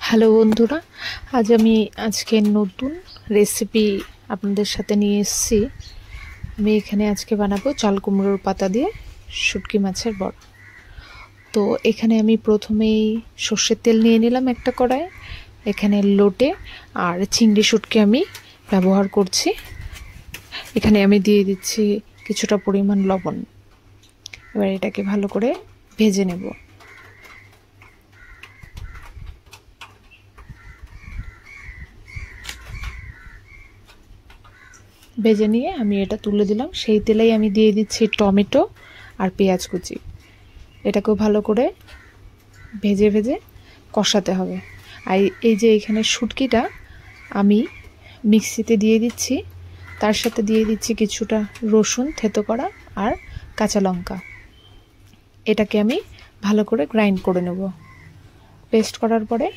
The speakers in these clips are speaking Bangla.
হ্যালো বন্ধুরা, আজ আমি আজকে নতুন রেসিপি আপনাদের সাথে নিয়ে এসেছি। আমি এখানে আজকে বানাবো চাল কুমড়োর পাতা দিয়ে শুটকি মাছের বড়া। তো এখানে আমি প্রথমেই সর্ষের তেল নিয়ে নিলাম একটা কড়াই। এখানে লোটে আর চিংড়ি শুটকি আমি ব্যবহার করছি। এখানে আমি দিয়ে দিচ্ছি কিছুটা পরিমাণ লবণ। এবার এটাকে ভালো করে ভেজে নেব। ভেজে নিয়ে আমি এটা তুলে দিলাম। সেই তেলেই আমি দিয়ে দিচ্ছি টমেটো আর পেঁয়াজ কুচি। এটাকেও ভালো করে ভেজে ভেজে কষাতে হবে। আর এই যে এখানে শুটকিটা আমি মিক্সিতে দিয়ে দিচ্ছি, তার সাথে দিয়ে দিচ্ছি কিছুটা রসুন থেতো করা আর কাঁচা লঙ্কা। এটাকে আমি ভালো করে গ্রাইন্ড করে নেব। পেস্ট করার পরে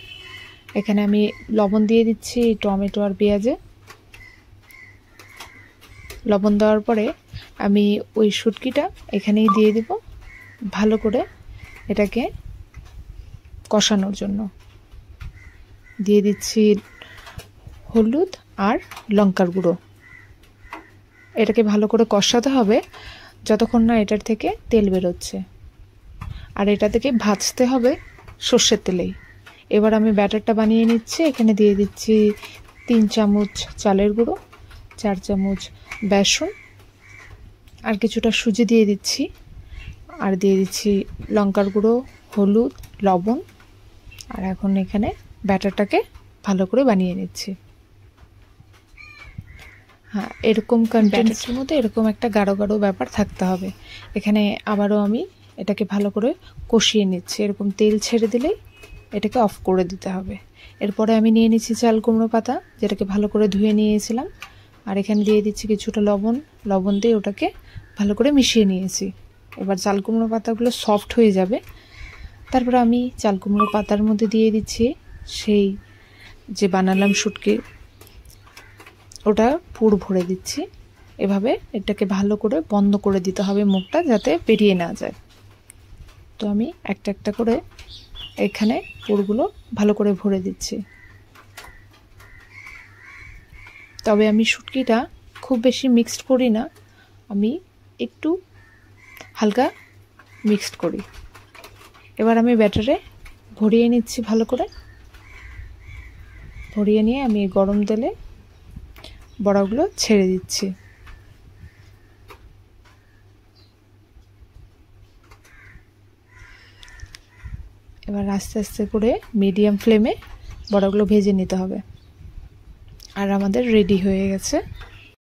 এখানে আমি লবণ দিয়ে দিচ্ছি টমেটো আর পেঁয়াজে। লবণ দেওয়ার পরে আমি ওই শুটকিটা এখানেই দিয়ে দিব, ভালো করে এটাকে কষানোর জন্য। দিয়ে দিচ্ছি হলুদ আর লঙ্কার গুঁড়ো। এটাকে ভালো করে কষাতে হবে যতক্ষণ না এটার থেকে তেল বেরোচ্ছে, আর এটা থেকে ভাজতে হবে সর্ষের তেলেই। এবার আমি ব্যাটারটা বানিয়ে নিচ্ছি। এখানে দিয়ে দিচ্ছি 3 চামচ চালের গুঁড়ো, 4 চামচ বেসন আর কিছুটা সুজি দিয়ে দিচ্ছি, আর দিয়ে দিচ্ছি লঙ্কার গুঁড়ো, হলুদ, লবণ। আর এখন এখানে ব্যাটারটাকে ভালো করে বানিয়ে নিচ্ছি। হ্যাঁ, এরকম কন্টেন্টসের মধ্যে এরকম একটা গাঢ় গাঢ় ব্যাপার থাকতে হবে। এখানে আবারও আমি এটাকে ভালো করে কষিয়ে নিচ্ছি। এরকম তেল ছেড়ে দিলেই এটাকে অফ করে দিতে হবে। এরপরে আমি নিয়ে নিচ্ছি চাল কুমড়ো পাতা, যেটাকে ভালো করে ধুয়ে নিয়েছিলাম। আর এখানে দিয়ে দিচ্ছি কিছুটা লবণ দিয়ে ওটাকে ভালো করে মিশিয়ে নিয়েছি। এবার চাল কুমড়ো পাতাগুলো সফট হয়ে যাবে। তারপরে আমি চাল কুমড়ো পাতার মধ্যে দিয়ে দিচ্ছি সেই যে বানালাম শুটকি, ওটা পুর ভরে দিচ্ছি। এভাবে এটাকে ভালো করে বন্ধ করে দিতে হবে মুখটা, যাতে বেরিয়ে না যায়। তো আমি একটা একটা করে এখানে পুরগুলো ভালো করে ভরে দিচ্ছি। তবে আমি শুটকিটা খুব বেশি মিক্সড করি না, আমি একটু হালকা মিক্সড করি। এবার আমি ব্যাটারে ভরিয়ে নিচ্ছি ভালো করে। ভরিয়ে নিয়ে আমি গরম তেলে বড়াগুলো ছেড়ে দিচ্ছি। এবার আস্তে আস্তে করে মিডিয়াম ফ্লেমে বড়াগুলো ভেজে নিতে হবে। আর আমাদের রেডি হয়ে গেছে